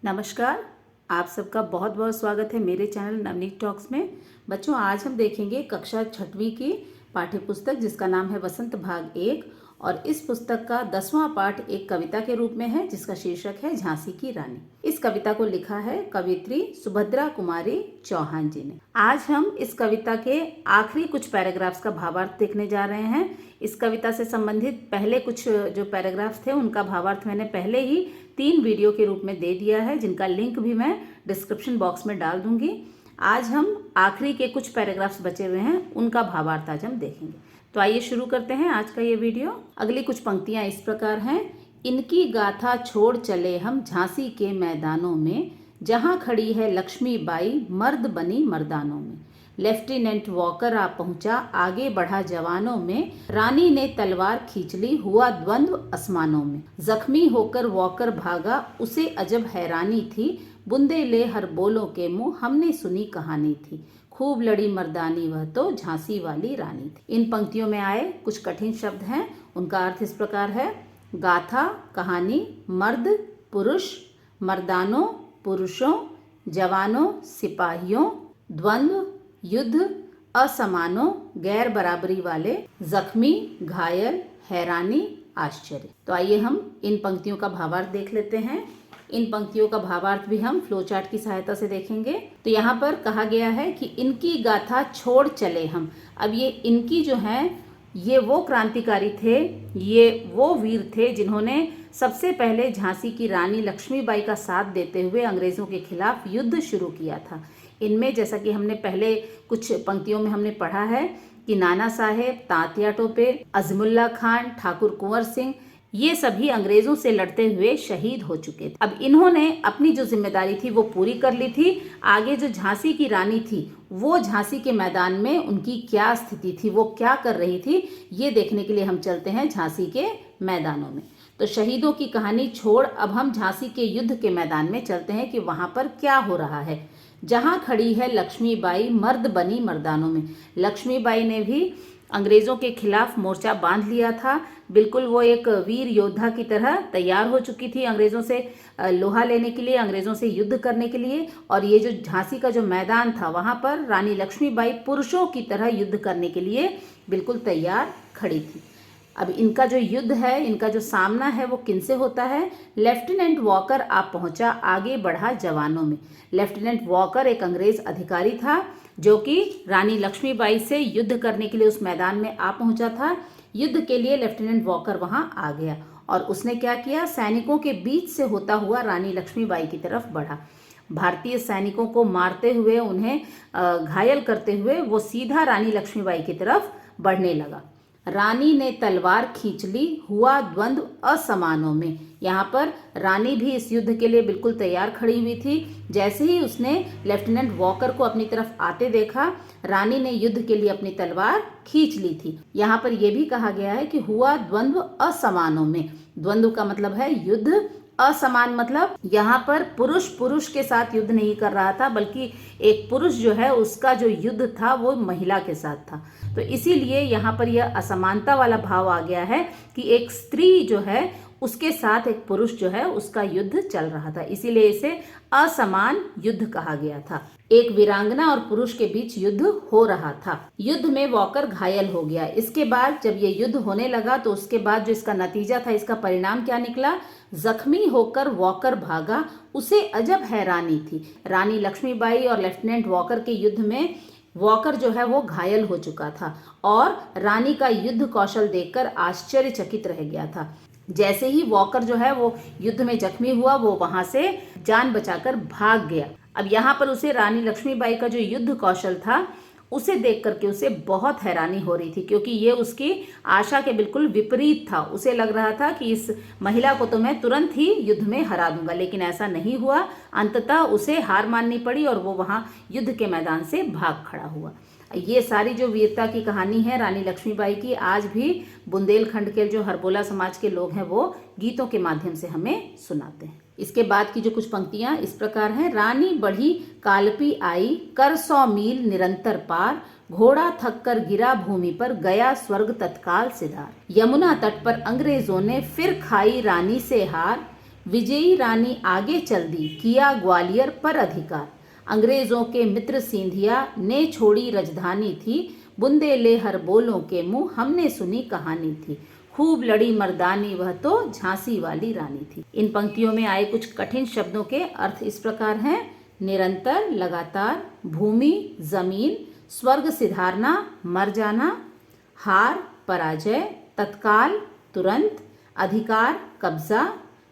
नमस्कार। आप सबका बहुत बहुत स्वागत है मेरे चैनल नवनीत टॉक्स में। बच्चों, आज हम देखेंगे कक्षा 6वीं की पाठ्य पुस्तक जिसका नाम है वसंत भाग 1 और इस पुस्तक का 10वां पाठ एक कविता के रूप में है जिसका शीर्षक है झांसी की रानी। इस कविता को लिखा है कवित्री सुभद्रा कुमारी चौहान जी ने। आज हम इस कविता के आखिरी कुछ पैराग्राफ्स का भावार्थ देखने जा रहे हैं। इस कविता से संबंधित पहले कुछ जो पैराग्राफ्स थे उनका भावार्थ मैंने पहले ही 3 वीडियो के रूप में दे दिया है, जिनका लिंक भी मैं डिस्क्रिप्शन बॉक्स में डाल दूंगी। आज हम आखिरी के कुछ पैराग्राफ्स बचे हुए हैं, उनका भावार्थ आज हम देखेंगे। तो आइए शुरू करते हैं आज का ये वीडियो। अगली कुछ पंक्तियां इस प्रकार हैं। इनकी गाथा छोड़ चले हम झांसी के मैदानों में, जहां खड़ी है लक्ष्मीबाई मर्द बनी मर्दानों में। लेफ्टिनेंट वॉकर आ पहुंचा आगे बढ़ा जवानों में, रानी ने तलवार खींच ली हुआ द्वंद्व आसमानों में। जख्मी होकर वॉकर भागा उसे अजब हैरानी थी, बुंदे ले हर बोलों के मुंह हमने सुनी कहानी थी। खूब लड़ी मर्दानी वह तो झांसी वाली रानी थी। इन पंक्तियों में आए कुछ कठिन शब्द हैं, उनका अर्थ इस प्रकार है। गाथा कहानी, मर्द पुरुष, मर्दानों पुरुषों, जवानों सिपाहियों, द्वंद्व युद्ध, असमानों गैर बराबरी वाले, जख्मी घायल, हैरानी आश्चर्य। तो आइए हम इन पंक्तियों का भावार्थ देख लेते हैं। इन पंक्तियों का भावार्थ भी हम फ्लो चार्ट की सहायता से देखेंगे। तो यहाँ पर कहा गया है कि इनकी गाथा छोड़ चले हम। अब ये इनकी जो है, ये वो क्रांतिकारी थे, ये वो वीर थे जिन्होंने सबसे पहले झांसी की रानी लक्ष्मीबाई का साथ देते हुए अंग्रेजों के खिलाफ युद्ध शुरू किया था। इनमें जैसा कि हमने पहले कुछ पंक्तियों में हमने पढ़ा है कि नाना साहेब, तात्या टोपे, अज़मुल्ला खान, ठाकुर कुंवर सिंह, ये सभी अंग्रेजों से लड़ते हुए शहीद हो चुके थे। अब इन्होंने अपनी जो जिम्मेदारी थी वो पूरी कर ली थी। आगे जो झांसी की रानी थी वो झांसी के मैदान में उनकी क्या स्थिति थी, वो क्या कर रही थी, ये देखने के लिए हम चलते हैं झांसी के मैदानों में। तो शहीदों की कहानी छोड़ अब हम झांसी के युद्ध के मैदान में चलते हैं कि वहां पर क्या हो रहा है। जहां खड़ी है लक्ष्मीबाई मर्द बनी मर्दानों में। लक्ष्मीबाई ने भी अंग्रेजों के खिलाफ मोर्चा बांध लिया था। बिल्कुल वो एक वीर योद्धा की तरह तैयार हो चुकी थी अंग्रेजों से लोहा लेने के लिए, अंग्रेजों से युद्ध करने के लिए। और ये जो झांसी का जो मैदान था वहां पर रानी लक्ष्मीबाई पुरुषों की तरह युद्ध करने के लिए बिल्कुल तैयार खड़ी थी। अब इनका जो युद्ध है, इनका जो सामना है वो किनसे होता है। लेफ्टिनेंट वॉकर आ पहुंचा आगे बढ़ा जवानों में। लेफ्टिनेंट वॉकर एक अंग्रेज अधिकारी था जो कि रानी लक्ष्मीबाई से युद्ध करने के लिए उस मैदान में आ पहुंचा था। युद्ध के लिए लेफ्टिनेंट वॉकर वहां आ गया और उसने क्या किया, सैनिकों के बीच से होता हुआ रानी लक्ष्मीबाई की तरफ बढ़ा। भारतीय सैनिकों को मारते हुए, उन्हें घायल करते हुए वो सीधा रानी लक्ष्मीबाई की तरफ बढ़ने लगा। रानी ने तलवार खींच ली हुआ द्वंद्व असमानों में। यहाँ पर रानी भी इस युद्ध के लिए बिल्कुल तैयार खड़ी हुई थी। जैसे ही उसने लेफ्टिनेंट वॉकर को अपनी तरफ आते देखा, रानी ने युद्ध के लिए अपनी तलवार खींच ली थी। यहाँ पर यह भी कहा गया है कि हुआ द्वंद्व असमानों में। द्वंद्व का मतलब है युद्ध, असमान मतलब यहाँ पर पुरुष पुरुष के साथ युद्ध नहीं कर रहा था, बल्कि एक पुरुष जो है उसका जो युद्ध था वो महिला के साथ था। तो इसीलिए यहाँ पर यह असमानता वाला भाव आ गया है कि एक स्त्री जो है उसके साथ एक पुरुष जो है उसका युद्ध चल रहा था, इसीलिए इसे असमान युद्ध कहा गया था। एक वीरांगना और पुरुष के बीच युद्ध हो रहा था। युद्ध में वॉकर घायल हो गया। इसके बाद जब ये युद्ध होने लगा तो उसके बाद जो इसका नतीजा था, इसका परिणाम क्या निकला, जख्मी होकर वॉकर भागा उसे अजब हैरानी थी। रानी लक्ष्मीबाई और लेफ्टिनेंट वॉकर के युद्ध में वॉकर जो है वो घायल हो चुका था और रानी का युद्ध कौशल देखकर आश्चर्यचकित रह गया था। जैसे ही वॉकर जो है वो युद्ध में जख्मी हुआ, वो वहां से जान बचाकर भाग गया। अब यहाँ पर उसे रानी लक्ष्मीबाई का जो युद्ध कौशल था उसे देख करके उसे बहुत हैरानी हो रही थी, क्योंकि ये उसकी आशा के बिल्कुल विपरीत था। उसे लग रहा था कि इस महिला को तो मैं तुरंत ही युद्ध में हरा दूंगा, लेकिन ऐसा नहीं हुआ। अंततः उसे हार माननी पड़ी और वो वहां युद्ध के मैदान से भाग खड़ा हुआ। ये सारी जो वीरता की कहानी है रानी लक्ष्मीबाई की, आज भी बुंदेलखंड के जो हरबोला समाज के लोग हैं वो गीतों के माध्यम से हमें सुनाते हैं। इसके बाद की जो कुछ पंक्तियां इस प्रकार हैं। रानी बढ़ी कालपी आई, कर 100 मील निरंतर पार, घोड़ा थक कर गिरा भूमि पर, गया स्वर्ग तत्काल सिधार। यमुना तट पर अंग्रेजों ने फिर खाई रानी से हार, विजयी रानी आगे चल दी, किया ग्वालियर पर अधिकार। अंग्रेजों के मित्र सिंधिया ने छोड़ी राजधानी थी, बुंदेले हर बोलों के मुंह हमने सुनी कहानी थी। खूब लड़ी मर्दानी वह तो झांसी वाली रानी थी। इन पंक्तियों में आए कुछ कठिन शब्दों के अर्थ इस प्रकार हैं: निरंतर, लगातार, भूमि, जमीन, स्वर्ग सिधारना, मर जाना, हार, पराजय, तत्काल, तुरंत, अधिकार, कब्जा,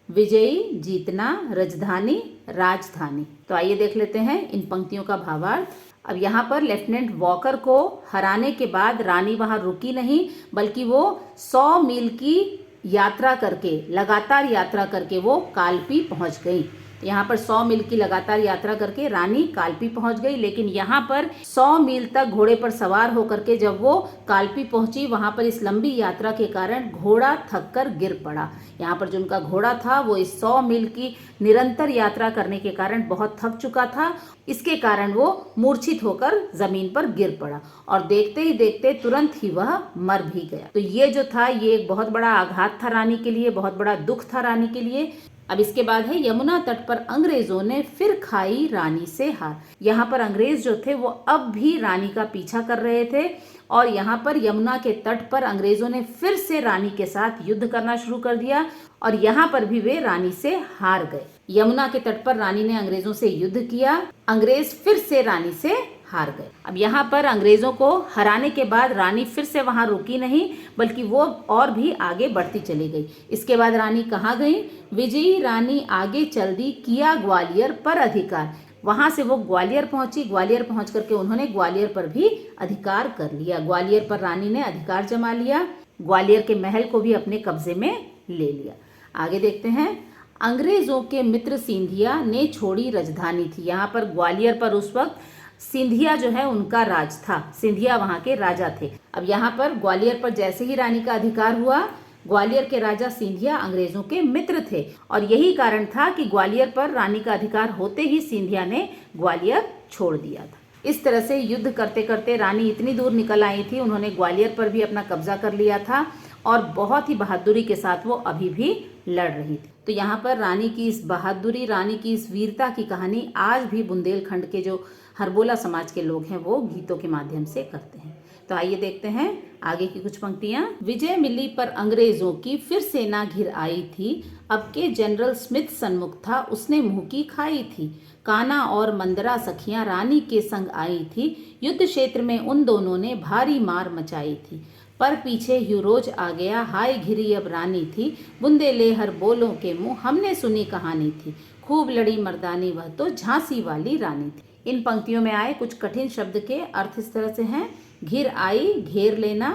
विजयी, जीतना, राजधानी, राजधानी। तो आइए देख लेते हैं इन पंक्तियों का भावार्थ। अब यहाँ पर लेफ्टिनेंट वॉकर को हराने के बाद रानी वहां रुकी नहीं, बल्कि वो 100 मील की यात्रा करके, लगातार यात्रा करके वो कालपी पहुंच गई। यहाँ पर 100 मील की लगातार यात्रा करके रानी कालपी पहुंच गई। लेकिन यहाँ पर 100 मील तक घोड़े पर सवार होकर के जब वो कालपी पहुंची, वहां पर इस लंबी यात्रा के कारण घोड़ा थककर गिर पड़ा। यहाँ पर जो उनका घोड़ा था वो इस 100 मील की निरंतर यात्रा करने के कारण बहुत थक चुका था। इसके कारण वो मूर्छित होकर जमीन पर गिर पड़ा और देखते ही देखते तुरंत ही वह मर भी गया। तो ये जो था, ये एक बहुत बड़ा आघात था रानी के लिए, बहुत बड़ा दुख था रानी के लिए। अब इसके बाद है यमुना तट पर अंग्रेजों ने फिर खाई रानी से हार। यहाँ पर अंग्रेज जो थे वो अब भी रानी का पीछा कर रहे थे और यहाँ पर यमुना के तट पर अंग्रेजों ने फिर से रानी के साथ युद्ध करना शुरू कर दिया और यहाँ पर भी वे रानी से हार गए। यमुना के तट पर रानी ने अंग्रेजों से युद्ध किया, अंग्रेज फिर से रानी से हार गए। अब यहाँ पर अंग्रेजों को हराने के बाद रानी फिर से वहां रुकी नहीं, बल्कि वो और भी आगे बढ़ती चली गई। इसके बाद रानी कहाँ गई? विजयी रानी आगे चल दी, किया ग्वालियर पर अधिकार। वहां से वो ग्वालियर पहुंची। ग्वालियर पहुंच करके उन्होंने ग्वालियर पर भी अधिकार कर लिया। ग्वालियर पर रानी ने अधिकार जमा लिया, ग्वालियर के महल को भी अपने कब्जे में ले लिया। आगे देखते हैं। अंग्रेजों के मित्र सिंधिया ने छोड़ी राजधानी थी। यहाँ पर ग्वालियर पर उस वक्त सिंधिया जो है उनका राज था, सिंधिया वहां के राजा थे। अब यहाँ पर ग्वालियर पर जैसे ही रानी का अधिकार हुआ, ग्वालियर के राजा सिंधिया अंग्रेजों के मित्र थे और यही कारण था कि ग्वालियर पर रानी का अधिकार होते ही सिंधिया ने ग्वालियर छोड़ दिया था। इस तरह से युद्ध करते करते रानी इतनी दूर निकल आई थी, उन्होंने ग्वालियर पर भी अपना कब्जा कर लिया था और बहुत ही बहादुरी के साथ वो अभी भी लड़ रही थी। तो यहाँ पर रानी की इस बहादुरी, रानी की इस वीरता की कहानी आज भी बुंदेलखंड के जो हरबोला समाज के लोग हैं वो गीतों के माध्यम से करते हैं। तो आइए देखते हैं आगे की कुछ पंक्तियां। विजय मिली पर अंग्रेजों की फिर सेना घिर आई थी, अब के जनरल स्मिथ सन्मुख था उसने मुंह की खाई थी। काना और मंदरा सखियां रानी के संग आई थी, युद्ध क्षेत्र में उन दोनों ने भारी मार मचाई थी। पर पीछे यूरोज आ गया, हाय घिरी अब रानी थी, बुंदेले हर बोलों के मुंह हमने सुनी कहानी थी। खूब लड़ी मर्दानी वह तो झांसी वाली रानी थी। इन पंक्तियों में आए कुछ कठिन शब्द के अर्थ इस तरह से हैं। घिर आई, घेर लेना,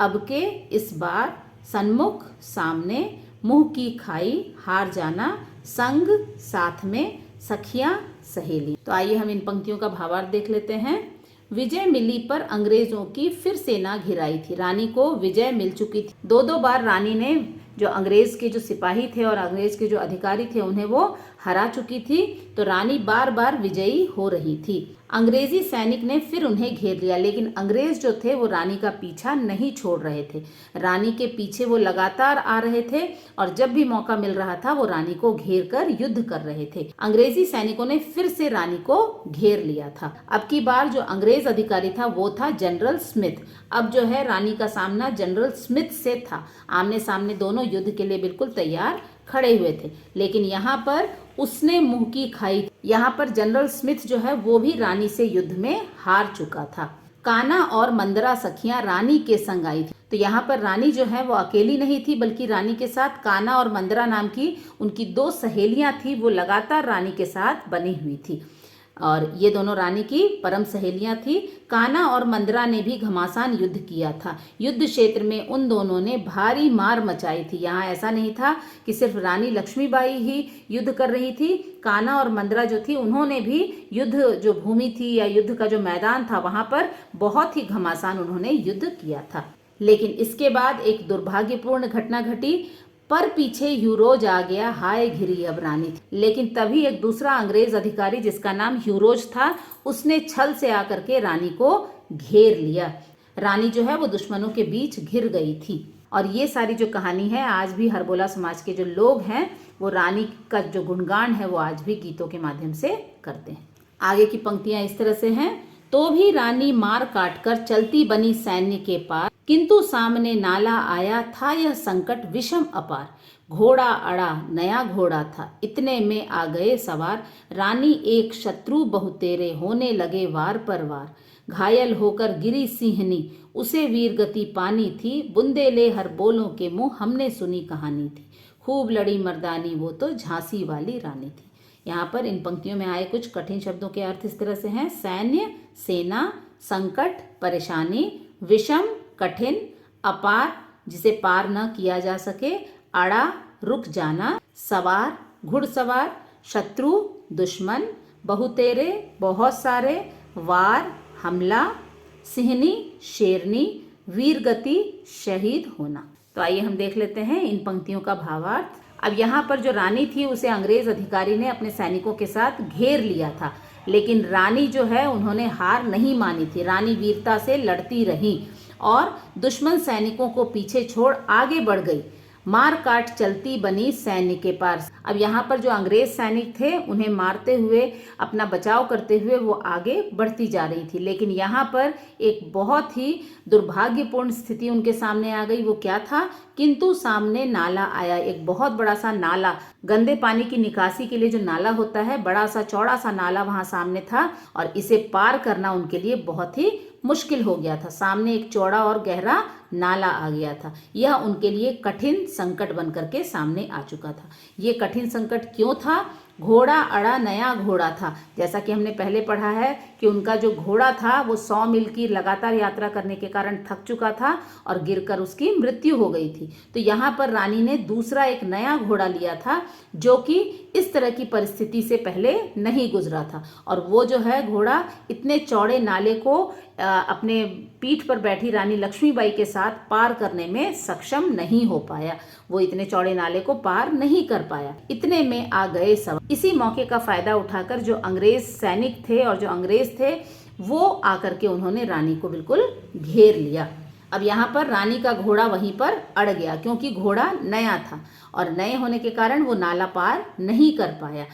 अब के, इस बार, सन्मुख, सामने, मुंह की खाई, हार जाना, संग, साथ में, सखियां, सहेली। तो आइए हम इन पंक्तियों का भावार्थ देख लेते हैं। विजय मिली पर अंग्रेजों की फिर सेना घिराई थी। रानी को विजय मिल चुकी थी। दो बार रानी ने जो अंग्रेज के जो सिपाही थे और अंग्रेज के जो अधिकारी थे उन्हें वो हरा चुकी थी। तो रानी बार बार विजयी हो रही थी। अंग्रेजी सैनिक ने फिर उन्हें घेर लिया, लेकिन अंग्रेज जो थे वो रानी का पीछा नहीं छोड़ रहे थे। रानी के पीछे वो लगातार आ रहे थे और जब भी मौका मिल रहा था वो रानी को घेर कर युद्ध कर रहे थे। अंग्रेजी सैनिकों ने फिर से रानी को घेर लिया था। अब की बार जो अंग्रेज अधिकारी था वो था जनरल स्मिथ। अब जो है रानी का सामना जनरल स्मिथ से था। आमने सामने दोनों युद्ध के लिए बिल्कुल तैयार खड़े हुए थे, लेकिन यहाँ पर उसने मुंह की खाई। यहाँ पर जनरल स्मिथ जो है वो भी रानी से युद्ध में हार चुका था। काना और मंदरा सखियां रानी के संग आई थी। तो यहाँ पर रानी जो है वो अकेली नहीं थी, बल्कि रानी के साथ काना और मंदरा नाम की उनकी 2 सहेलियां थी, वो लगातार रानी के साथ बनी हुई थी और ये दोनों रानी की परम सहेलियां थी। काना और मंदरा ने भी घमासान युद्ध किया था। युद्ध क्षेत्र में उन दोनों ने भारी मार मचाई थी। यहाँ ऐसा नहीं था कि सिर्फ रानी लक्ष्मीबाई ही युद्ध कर रही थी। काना और मंदरा जो थी उन्होंने भी युद्ध जो भूमि थी या युद्ध का जो मैदान था वहां पर बहुत ही घमासान उन्होंने युद्ध किया था। लेकिन इसके बाद एक दुर्भाग्यपूर्ण घटना घटी। पर पीछे यूरोज आ गया, हाय घिरी अब रानी थी। लेकिन तभी एक दूसरा अंग्रेज अधिकारी जिसका नाम यूरोज था, उसने छल से आकर के रानी को घेर लिया। रानी जो है वो दुश्मनों के बीच घिर गई थी और ये सारी जो कहानी है आज भी हरबोला समाज के जो लोग हैं वो रानी का जो गुणगान है वो आज भी गीतों के माध्यम से करते हैं। आगे की पंक्तियां इस तरह से हैं। तो भी रानी मार काट कर चलती बनी सैन्य के पार, किंतु सामने नाला आया था यह संकट विषम अपार। घोड़ा अड़ा नया घोड़ा था, इतने में आ गए सवार। रानी एक शत्रु बहुतेरे, होने लगे वार पर वार। घायल होकर गिरी सिंहनी, उसे वीर गति पानी थी। बुंदेले हर बोलों के मुंह, हमने सुनी कहानी थी। खूब लड़ी मर्दानी, वो तो झांसी वाली रानी थी। यहाँ पर इन पंक्तियों में आए कुछ कठिन शब्दों के अर्थ इस तरह से हैं। सैन्य सेना, संकट परेशानी, विषम कठिन, अपार जिसे पार न किया जा सके, अड़ा रुक जाना, सवार घुड़सवार, शत्रु दुश्मन, बहुतेरे बहुत सारे, वार हमला, सिंहनी शेरनी, वीरगति शहीद होना। तो आइए हम देख लेते हैं इन पंक्तियों का भावार्थ। अब यहाँ पर जो रानी थी उसे अंग्रेज अधिकारी ने अपने सैनिकों के साथ घेर लिया था, लेकिन रानी जो है उन्होंने हार नहीं मानी थी। रानी वीरता से लड़ती रही और दुश्मन सैनिकों को पीछे छोड़ आगे बढ़ गई। मार काट चलती बनी सैन्य के पार। अब यहाँ पर जो अंग्रेज सैनिक थे उन्हें मारते हुए, अपना बचाव करते हुए वो आगे बढ़ती जा रही थी, लेकिन यहाँ पर एक बहुत ही दुर्भाग्यपूर्ण स्थिति उनके सामने आ गई। वो क्या था? किंतु सामने नाला आया, एक बहुत बड़ा सा नाला, गंदे पानी की निकासी के लिए जो नाला होता है, बड़ा सा चौड़ा सा नाला वहां सामने था और इसे पार करना उनके लिए बहुत ही मुश्किल हो गया था। सामने एक चौड़ा और गहरा नाला आ गया था। यह उनके लिए कठिन संकट बनकर के सामने आ चुका था। ये कठिन संकट क्यों था? घोड़ा अड़ा नया घोड़ा था। जैसा कि हमने पहले पढ़ा है कि उनका जो घोड़ा था वो 100 मील की लगातार यात्रा करने के कारण थक चुका था और गिरकर उसकी मृत्यु हो गई थी। तो यहाँ पर रानी ने दूसरा एक नया घोड़ा लिया था जो कि इस तरह की परिस्थिति से पहले नहीं गुजरा था, और वो जो है घोड़ा इतने चौड़े नाले को अपने पीठ पर बैठी रानी लक्ष्मीबाई के साथ पार करने में सक्षम नहीं हो पाया। वो इतने चौड़े नाले को पार नहीं कर पाया। इतने में आ गए सवार। इसी मौके का फायदा उठाकर जो अंग्रेज सैनिक थे और जो अंग्रेज थे वो आकर के उन्होंने रानी को बिल्कुल घेर लिया। अब यहाँ पर रानी का घोड़ा वहीं पर अड़ गया, क्योंकि घोड़ा नया था और नए होने के कारण वो नाला पार नहीं कर पाया।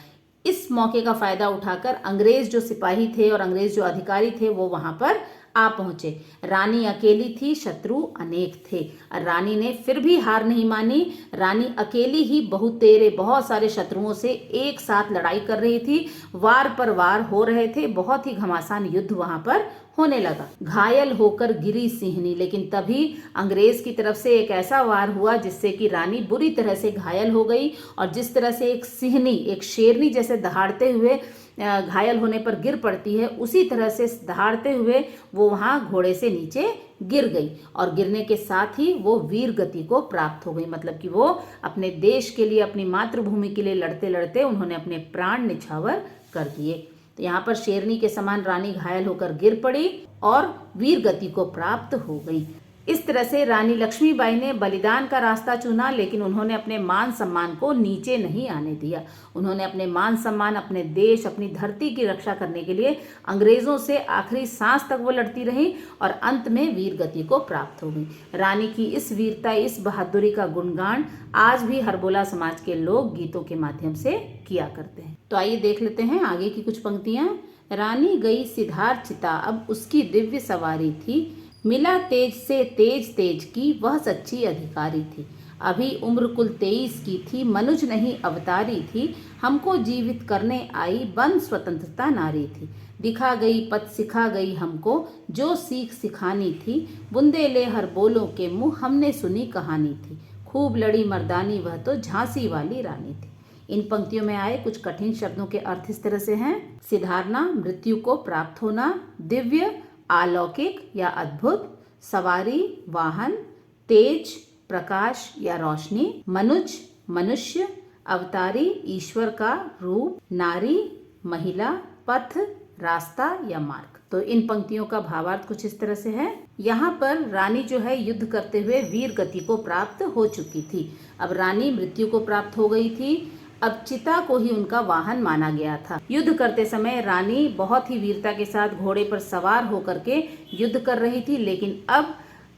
इस मौके का फायदा उठाकर अंग्रेज जो सिपाही थे और अंग्रेज जो अधिकारी थे वो वहां पर आ पहुंचे। रानी अकेली थी, शत्रु अनेक थे। रानी ने फिर भी हार नहीं मानी। रानी अकेली ही बहुत सारे शत्रुओं से एक साथ लड़ाई कर रही थी। वार पर वार हो रहे थे। बहुत ही घमासान युद्ध वहां पर होने लगा। घायल होकर गिरी सिंहनी, लेकिन तभी अंग्रेज की तरफ से एक ऐसा वार हुआ जिससे कि रानी बुरी तरह से घायल हो गई, और जिस तरह से एक सिंहनी, एक शेरनी जैसे दहाड़ते हुए घायल होने पर गिर पड़ती है, उसी तरह से दहाड़ते हुए वो वहां घोड़े से नीचे गिर गई, और गिरने के साथ ही वो वीर गति को प्राप्त हो गई। मतलब कि वो अपने देश के लिए, अपनी मातृभूमि के लिए लड़ते लड़ते उन्होंने अपने प्राण निछावर कर दिए। तो यहाँ पर शेरनी के समान रानी घायल होकर गिर पड़ी और वीर गति को प्राप्त हो गई। इस तरह से रानी लक्ष्मीबाई ने बलिदान का रास्ता चुना, लेकिन उन्होंने अपने मान सम्मान को नीचे नहीं आने दिया। उन्होंने अपने मान सम्मान, अपने देश, अपनी धरती की रक्षा करने के लिए अंग्रेजों से आखिरी सांस तक वो लड़ती रही और अंत में वीर गति को प्राप्त हो गई। रानी की इस वीरता, इस बहादुरी का गुणगान आज भी हरबोला समाज के लोग गीतों के माध्यम से किया करते हैं। तो आइए देख लेते हैं आगे की कुछ पंक्तियां। रानी गई सिधार चिता, अब उसकी दिव्य सवारी थी। मिला तेज से तेज तेज की, वह सच्ची अधिकारी थी। अभी उम्र कुल 23 की थी, मनुज नहीं अवतारी थी। हमको जीवित करने आई, बन स्वतंत्रता नारी थी। दिखा गई पथ सिखा गई हमको, जो सीख सिखानी थी। बुंदेले हर बोलों के मुँह, हमने सुनी कहानी थी। खूब लड़ी मर्दानी, वह तो झांसी वाली रानी थी। इन पंक्तियों में आए कुछ कठिन शब्दों के अर्थ इस तरह से हैं। सिधारना, मृत्यु को प्राप्त होना। दिव्य, अलौकिक या अद्भुत। सवारी, वाहन। तेज, प्रकाश या रोशनी। मनुज, मनुष्य। अवतारी, ईश्वर का रूप। नारी, महिला। पथ, रास्ता या मार्ग। तो इन पंक्तियों का भावार्थ कुछ इस तरह से है। यहाँ पर रानी जो है युद्ध करते हुए वीर गति को प्राप्त हो चुकी थी। अब रानी मृत्यु को प्राप्त हो गई थी। अब चिता को ही उनका वाहन माना गया था। युद्ध करते समय रानी बहुत ही वीरता के साथ घोड़े पर सवार होकर के युद्ध कर रही थी, लेकिन अब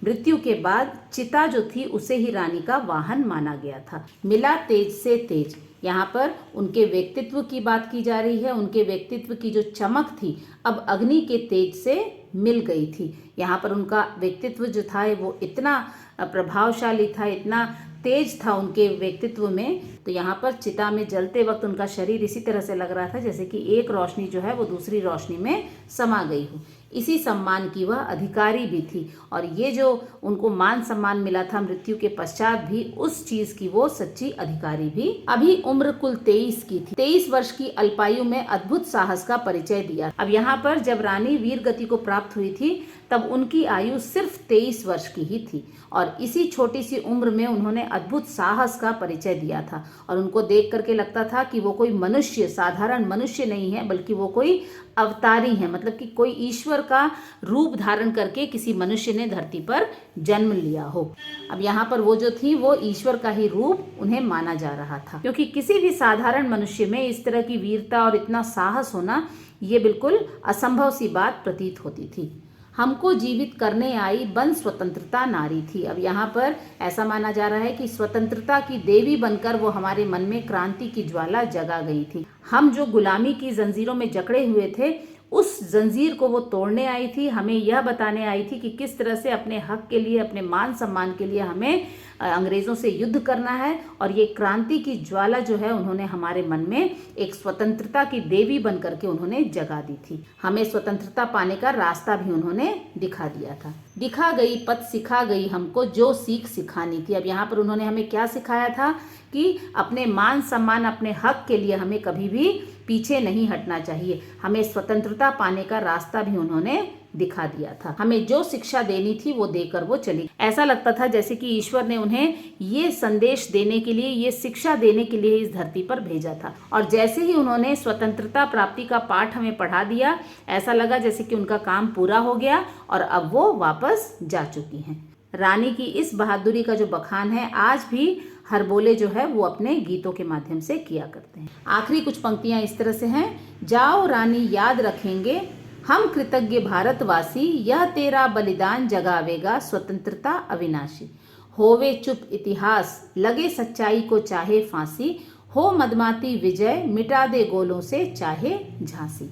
मृत्यु के बाद चिता जो थी उसे ही रानी का वाहन माना गया था। मिला तेज से तेज, यहाँ पर उनके व्यक्तित्व की बात की जा रही है। उनके व्यक्तित्व की जो चमक थी अब अग्नि के तेज से मिल गई थी। यहाँ पर उनका व्यक्तित्व जो था वो इतना प्रभावशाली था, इतना तेज था उनके व्यक्तित्व में। तो यहाँ पर चिता में जलते वक्त उनका शरीर इसी तरह से लग रहा था जैसे कि एक रोशनी जो है वो दूसरी रोशनी में समा गई हो। इसी सम्मान की वह अधिकारी भी थी और ये जो उनको मान सम्मान मिला था मृत्यु के पश्चात भी, उस चीज की वो सच्ची अधिकारी भी। अभी उम्र कुल 23 की थी। 23 वर्ष की अल्पायु में अद्भुत साहस का परिचय दिया। अब यहाँ पर जब रानी वीर गति को प्राप्त हुई थी तब उनकी आयु सिर्फ 23 वर्ष की ही थी और इसी छोटी सी उम्र में उन्होंने अद्भुत साहस का परिचय दिया था। और उनको देख करके लगता था कि वो कोई मनुष्य, साधारण मनुष्य नहीं है, बल्कि वो कोई अवतारी है, मतलब कि कोई ईश्वर का रूप धारण करके किसी मनुष्य ने धरती पर जन्म लिया हो। अब यहाँ पर वो जो थी वो ईश्वर का ही रूप उन्हें माना जा रहा था, क्योंकि किसी भी साधारण मनुष्य में इस तरह की वीरता और इतना साहस होना ये बिल्कुल असंभव सी बात प्रतीत होती थी। हमको जीवित करने आई बन स्वतंत्रता नारी थी। अब यहाँ पर ऐसा माना जा रहा है कि स्वतंत्रता की देवी बनकर वो हमारे मन में क्रांति की ज्वाला जगा गई थी। हम जो गुलामी की जंजीरों में जकड़े हुए थे उस जंजीर को वो तोड़ने आई थी। हमें यह बताने आई थी कि किस तरह से अपने हक के लिए, अपने मान सम्मान के लिए हमें अंग्रेजों से युद्ध करना है। और ये क्रांति की ज्वाला जो है उन्होंने हमारे मन में एक स्वतंत्रता की देवी बन करके उन्होंने जगा दी थी। हमें स्वतंत्रता पाने का रास्ता भी उन्होंने दिखा दिया था। दिखा गई पथ सिखा गई हमको जो सीख सिखानी थी। अब यहाँ पर उन्होंने हमें क्या सिखाया था कि अपने मान सम्मान, अपने हक के लिए हमें कभी भी पीछे नहीं हटना चाहिए। हमें स्वतंत्रता पाने का रास्ता भी उन्होंने दिखा दिया था। हमें जो शिक्षा देनी थी वो देकर वो चली। ऐसा लगता था जैसे कि ईश्वर ने उन्हें ये संदेश देने के लिए, ये शिक्षा देने के लिए इस धरती पर भेजा था। और जैसे ही उन्होंने स्वतंत्रता प्राप्ति का पाठ हमें पढ़ा दिया, ऐसा लगा जैसे कि उनका काम पूरा हो गया और अब वो वापस जा चुकी हैं। रानी की इस बहादुरी का जो बखान है आज भी हर बोले जो है वो अपने गीतों के माध्यम से किया करते हैं। आखिरी कुछ पंक्तियां इस तरह से हैं। जाओ रानी याद रखेंगे हम कृतज्ञ भारतवासी, यह तेरा बलिदान जगावेगा स्वतंत्रता अविनाशी। होवे चुप इतिहास, लगे सच्चाई को चाहे फांसी, हो मदमाती विजय, मिटा दे गोलों से चाहे झांसी।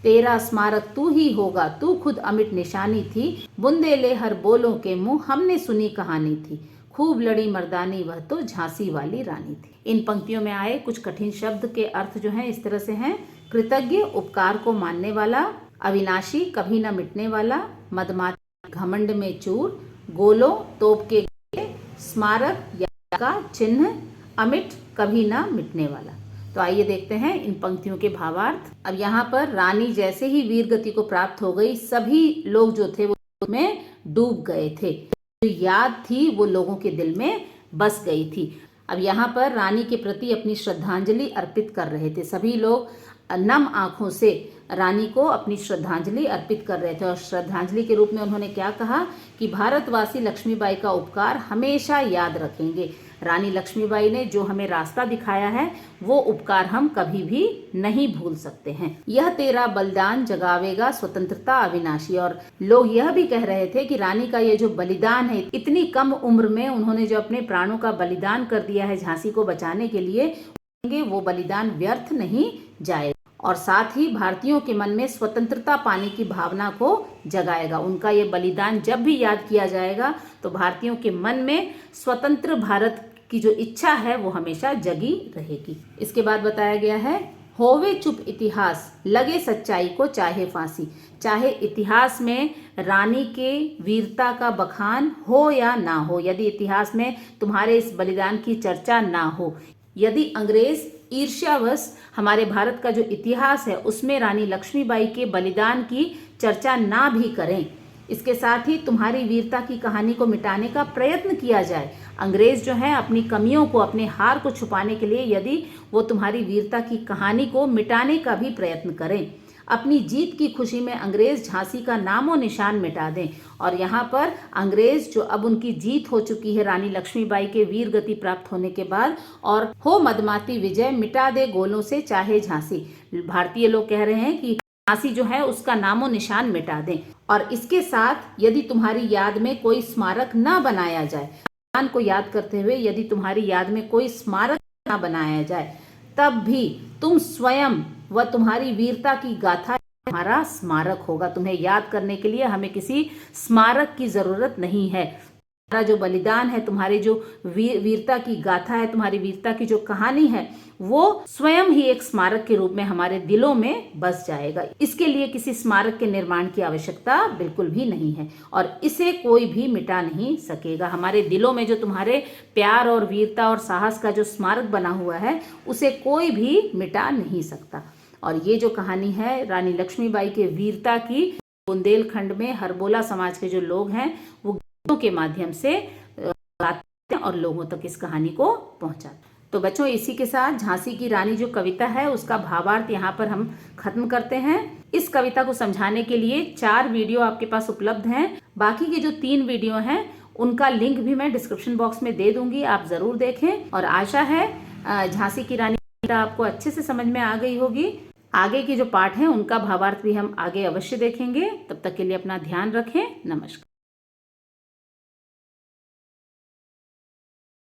तेरा स्मारक तू ही होगा, तू खुद अमिट निशानी थी, बुंदेले हर बोलों के मुंह हमने सुनी कहानी थी, खूब लड़ी मर्दानी वह तो झांसी वाली रानी थी। इन पंक्तियों में आए कुछ कठिन शब्द के अर्थ जो हैं इस तरह से हैं। कृतज्ञ, उपकार को मानने वाला, अविनाशी, कभी न मिटने वाला, मदमाती, घमंड में चूर, गोलों, तोप के, स्मारक या का चिन्ह, अमिट, कभी न मिटने वाला। तो आइए देखते हैं इन पंक्तियों के भावार्थ। अब यहाँ पर रानी जैसे ही वीर गति को प्राप्त हो गई, सभी लोग जो थे वो में डूब गए थे। जो याद थी वो लोगों के दिल में बस गई थी। अब यहाँ पर रानी के प्रति अपनी श्रद्धांजलि अर्पित कर रहे थे। सभी लोग नम आंखों से रानी को अपनी श्रद्धांजलि अर्पित कर रहे थे और श्रद्धांजलि के रूप में उन्होंने क्या कहा कि भारतवासी लक्ष्मीबाई का उपकार हमेशा याद रखेंगे। रानी लक्ष्मीबाई ने जो हमें रास्ता दिखाया है वो उपकार हम कभी भी नहीं भूल सकते हैं। यह तेरा बलिदान जगावेगा स्वतंत्रता अविनाशी। और लोग यह भी कह रहे थे कि रानी का ये जो बलिदान है, इतनी कम उम्र में उन्होंने जो अपने प्राणों का बलिदान कर दिया है झांसी को बचाने के लिए, वो बलिदान व्यर्थ नहीं जाएगा और साथ ही भारतीयों के मन में स्वतंत्रता पाने की भावना को जगाएगा। उनका ये बलिदान जब भी याद किया जाएगा तो भारतीयों के मन में स्वतंत्र भारत की जो इच्छा है वो हमेशा जगी रहेगी। इसके बाद बताया गया है, होवे चुप इतिहास, लगे सच्चाई को चाहे फांसी। चाहे इतिहास में रानी के वीरता का बखान हो या ना हो, यदि इतिहास में तुम्हारे इस बलिदान की चर्चा ना हो, यदि अंग्रेज ईर्ष्यावश हमारे भारत का जो इतिहास है उसमें रानी लक्ष्मीबाई के बलिदान की चर्चा ना भी करें, इसके साथ ही तुम्हारी वीरता की कहानी को मिटाने का प्रयत्न किया जाए, अंग्रेज जो है अपनी कमियों को, अपने हार को छुपाने के लिए यदि वो तुम्हारी वीरता की कहानी को मिटाने का भी प्रयत्न करें, अपनी जीत की खुशी में अंग्रेज झांसी का नामो निशान मिटा दें। और यहाँ पर अंग्रेज जो अब उनकी जीत हो चुकी है रानी लक्ष्मीबाई के वीर गति प्राप्त होने के बाद, और हो मदमाती विजय, मिटा दे गोलों से चाहे झांसी। भारतीय लोग कह रहे हैं कि झांसी जो है उसका नामो निशान मिटा दें। और इसके साथ यदि तुम्हारी याद में कोई स्मारक न बनाया जाए, बलिदान को याद करते हुए यदि तुम्हारी याद में कोई स्मारक न बनाया जाए, तब भी तुम स्वयं व तुम्हारी वीरता की गाथा हमारा स्मारक होगा। तुम्हें याद करने के लिए हमें किसी स्मारक की जरूरत नहीं है। तुम्हारा जो बलिदान है, तुम्हारी जो वीरता की गाथा है, तुम्हारी वीरता की जो कहानी है, वो स्वयं ही एक स्मारक के रूप में हमारे दिलों में बस जाएगा। इसके लिए किसी स्मारक के निर्माण की आवश्यकता बिल्कुल भी नहीं है और इसे कोई भी मिटा नहीं सकेगा। हमारे दिलों में जो तुम्हारे प्यार और वीरता और साहस का जो स्मारक बना हुआ है, उसे कोई भी मिटा नहीं सकता। और ये जो कहानी है रानी लक्ष्मीबाई के वीरता की, बुंदेलखंड में हरबोला समाज के जो लोग हैं वो गीतों के माध्यम से गाते हैं और लोगों तक इस कहानी को पहुंचाते। तो बच्चों, इसी के साथ झांसी की रानी जो कविता है उसका भावार्थ यहाँ पर हम खत्म करते हैं। इस कविता को समझाने के लिए 4 वीडियो आपके पास उपलब्ध हैं। बाकी के जो 3 वीडियो हैं उनका लिंक भी मैं डिस्क्रिप्शन बॉक्स में दे दूंगी, आप जरूर देखें। और आशा है झांसी की रानी आपको अच्छे से समझ में आ गई होगी। आगे के जो पाठ हैं उनका भावार्थ भी हम आगे अवश्य देखेंगे। तब तक के लिए अपना ध्यान रखें। नमस्कार।